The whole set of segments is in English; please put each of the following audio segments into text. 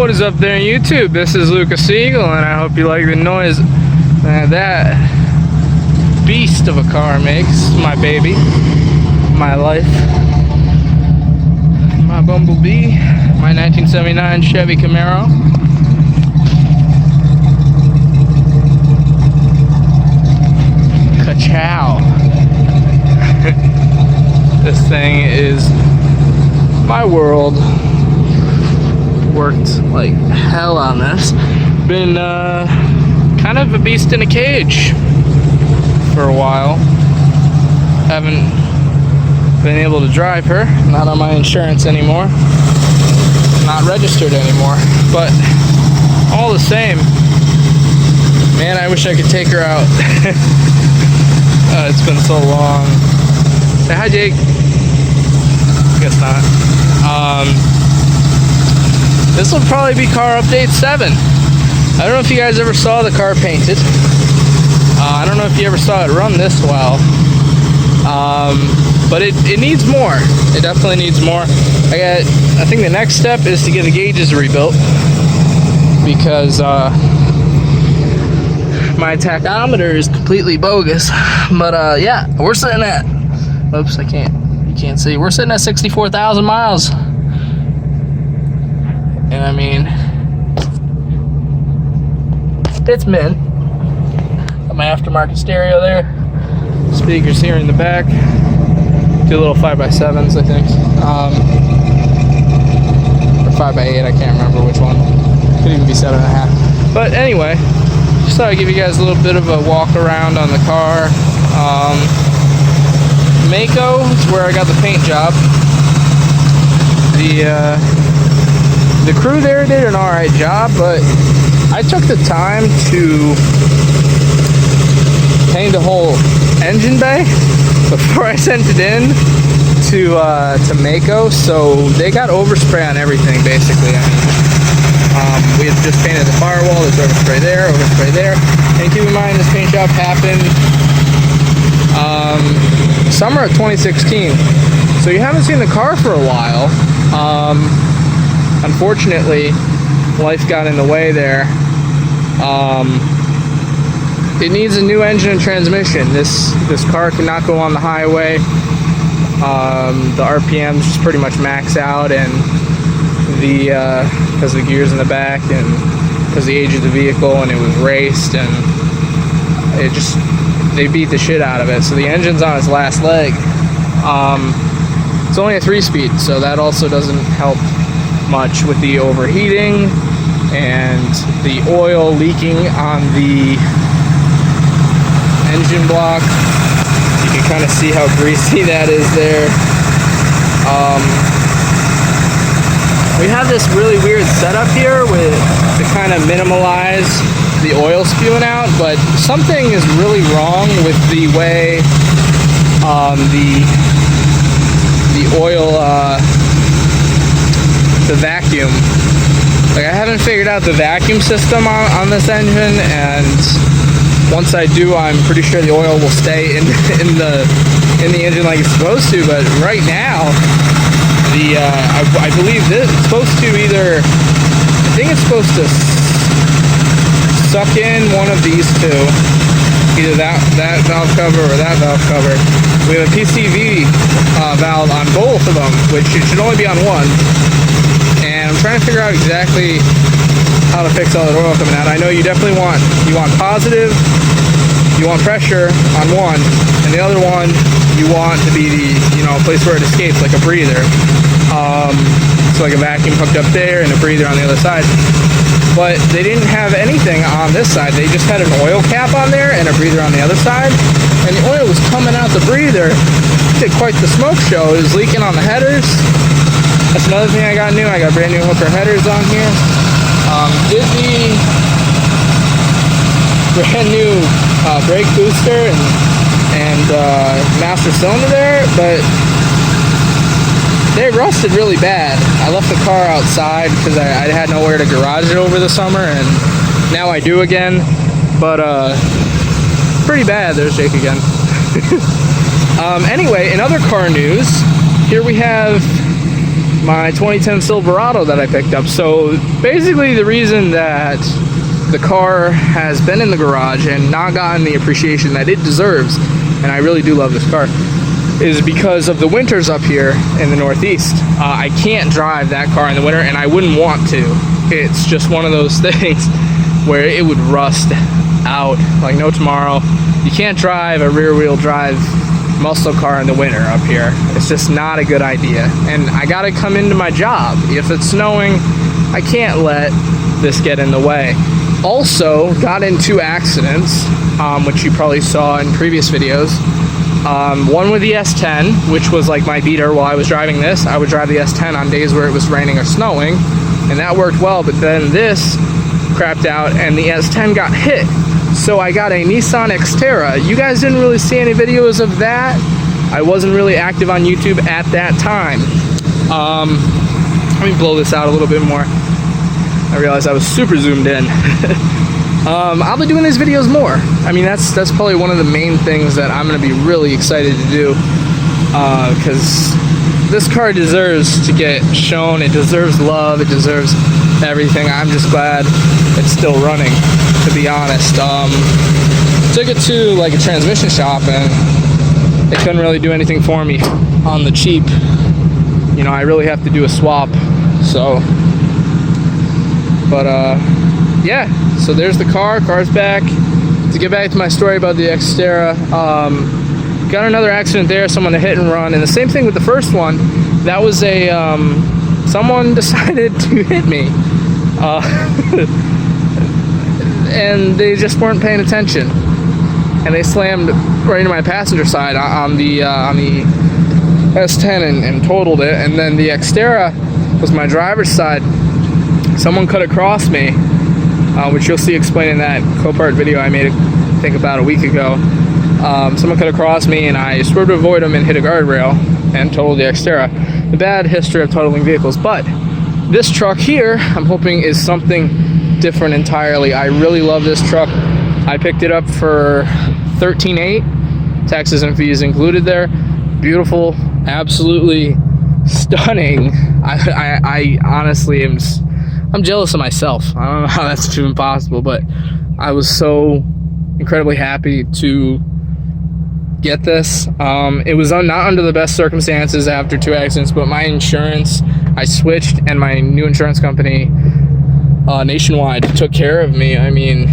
What is up there on YouTube? This is Lucas Siegel, and I hope you like the noise that beast of a car makes. My baby, my life, my bumblebee, my 1979 Chevy Camaro. Ka-chow. This thing is my world. Worked like hell on this. Been kind of a beast in a cage for a while. Haven't been able to drive her. Not on my insurance anymore. Not registered anymore. But all the same, man, I wish I could take her out. It's been so long. Say hi, Jake. Guess not. This will probably be car update 7. I don't know if you guys ever saw the car painted. I don't know if you ever saw it run this well. But it needs more. It definitely needs more. I think the next step is to get the gauges rebuilt, because my tachometer is completely bogus. But yeah, we're sitting at, oops, you can't see. We're sitting at 64,000 miles. And I mean, it's mint. Got my aftermarket stereo there. Speakers here in the back. Do little 5x7s, I think. Or 5x8, I can't remember which one. Could even be 7.5. But anyway, just thought I'd give you guys a little bit of a walk around on the car. Mako is where I got the paint job. The crew there did an alright job, but I took the time to paint the whole engine bay before I sent it in to Mako, so they got overspray on everything basically. I mean, we had just painted the firewall. There's overspray there, and keep in mind this paint job happened summer of 2016, so you haven't seen the car for a while. Unfortunately, life got in the way there. It needs a new engine and transmission. This car cannot go on the highway. The RPMs just pretty much max out, and because of the gears in the back and because of the age of the vehicle, and it was raced, and they beat the shit out of it. So the engine's on its last leg. It's only a 3-speed, so that also doesn't help much with the overheating and the oil leaking on the engine block. You can kind of see how greasy that is there. We have this really weird setup here to kind of minimalize the oil spewing out, but something is really wrong with the way the oil the vacuum. Like, I haven't figured out the vacuum system on this engine, and once I do, I'm pretty sure the oil will stay in the engine like it's supposed to. But right now, I believe this is supposed to I think it's supposed to suck in one of these two, either that valve cover or that valve cover. We have a PCV valve on both of them, which it should only be on one. And I'm trying to figure out exactly how to fix all that oil coming out. I know you definitely want positive, you want pressure on one, and the other one you want to be the place where it escapes, like a breather. So like a vacuum hooked up there and a breather on the other side. But they didn't have anything on this side. They just had an oil cap on there and a breather on the other side. And the oil was coming out the breather. It did quite the smoke show. It was leaking on the headers. That's another thing I got new. I got brand new hooker headers on here. Did the brand new brake booster and master cylinder there, but they rusted really bad. I left the car outside because I had nowhere to garage it over the summer, and now I do again. But pretty bad. There's Jake again. Anyway, in other car news, here we have my 2010 Silverado that I picked up. So basically the reason that the car has been in the garage and not gotten the appreciation that it deserves, and I really do love this car, is because of the winters up here in the Northeast. I can't drive that car in the winter, and I wouldn't want to. It's just one of those things where it would rust out like no tomorrow. You can't drive a rear-wheel drive muscle car in the winter up here. It's just not a good idea. And I gotta come into my job. If it's snowing, I can't let this get in the way. Also, got in 2 accidents, which you probably saw in previous videos. One with the S10, which was like my beater while I was driving this. I would drive the S10 on days where it was raining or snowing, and that worked well, but then this crapped out and the S10 got hit. So I got a Nissan Xterra. You guys didn't really see any videos of that. I wasn't really active on YouTube at that time. Let me blow this out a little bit more. I realized I was super zoomed in. I'll be doing these videos more. I mean, that's probably one of the main things that I'm going to be really excited to do, because this car deserves to get shown. It deserves love. It deserves everything. I'm just glad it's still running, to be honest. Took it to like a transmission shop and they couldn't really do anything for me on the cheap. You know, I really have to do a swap. So, but yeah, so there's the car's back. To get back to my story about the Xterra, got another accident there, someone hit and run, and the same thing with the first one. That was a someone decided to hit me, and they just weren't paying attention, and they slammed right into my passenger side on the S10 and totaled it. And then the Xterra was my driver's side. Someone cut across me, which you'll see explaining that Copart video I made, I think about a week ago. Someone cut across me and I swerved to avoid them and hit a guardrail and totaled the Xterra. A bad history of totaling vehicles, but this truck here I'm hoping is something different entirely. I really love this truck. I picked it up for $13,800, taxes and fees included there. Beautiful, absolutely stunning. I honestly I'm jealous of myself. I don't know how that's even possible, but I was so incredibly happy to get this. It was not under the best circumstances after 2 accidents, but my insurance, I switched, and my new insurance company, Nationwide, took care of me. I mean,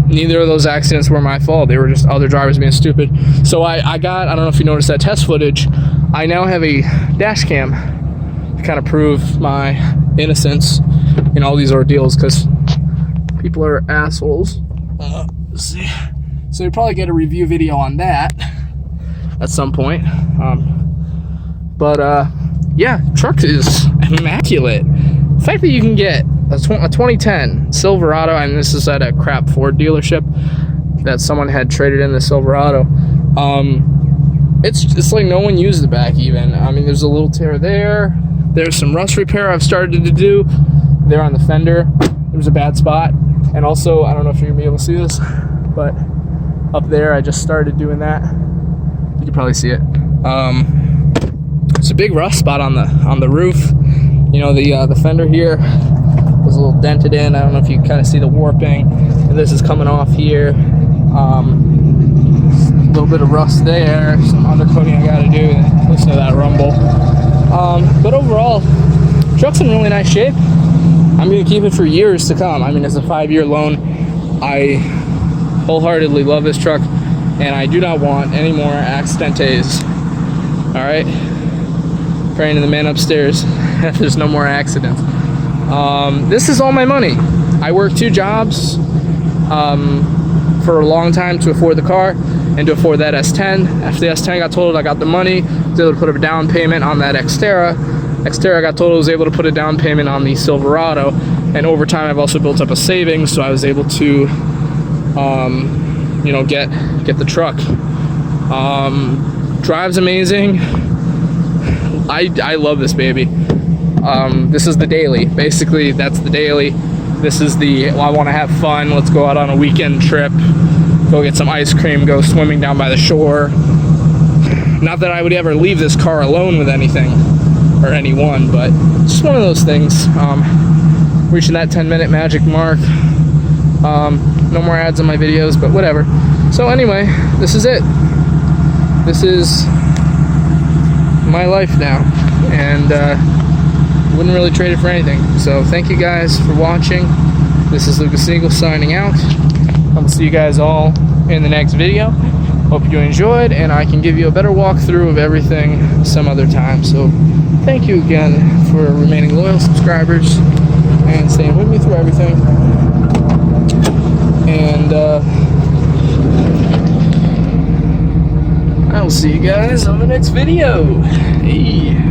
neither of those accidents were my fault. They were just other drivers being stupid. So I don't know if you noticed that test footage, I now have a dash cam to kind of prove my innocence in all these ordeals, because people are assholes. Let's see. So you'll probably get a review video on that at some point. Yeah, truck is immaculate. The fact that you can get a 2010 Silverado, and this is at a crap Ford dealership that someone had traded in the Silverado. It's like no one used the back even. I mean, there's a little tear there. There's some rust repair I've started to do there on the fender. There was a bad spot. And also, I don't know if you're gonna be able to see this, but up there, I just started doing that. You can probably see it. It's a big rust spot on the roof. You know, the fender here was a little dented in. I don't know if you can kind of see the warping. And this is coming off here. A little bit of rust there. Some undercoating I gotta do. Listen to that rumble. But overall, truck's in really nice shape. I'm gonna keep it for years to come. I mean, it's a 5-year loan. I wholeheartedly love this truck, and I do not want any more accidentes. All right, praying to the man upstairs that there's no more accidents. This is all my money. I worked 2 jobs for a long time to afford the car and to afford that S10. After the S10 got totaled, I got the money, was able to put a down payment on that Xterra. Xterra got totaled, was able to put a down payment on the Silverado, and over time I've also built up a savings, so I was able to you know, get the truck. Drives amazing. I love this baby. This is the daily. Basically, that's the daily. This is the, well, I want to have fun. Let's go out on a weekend trip. Go get some ice cream. Go swimming down by the shore. Not that I would ever leave this car alone with anything. or any one, but just one of those things. Reaching that 10-minute magic mark. No more ads on my videos, but whatever. So anyway, this is it. This is my life now, and wouldn't really trade it for anything. So thank you guys for watching. This is Lucas Eagle signing out. I will see you guys all in the next video. Hope you enjoyed, and I can give you a better walkthrough of everything some other time. So thank you again for remaining loyal subscribers and staying with me through everything. And I will see you guys on the next video. Hey.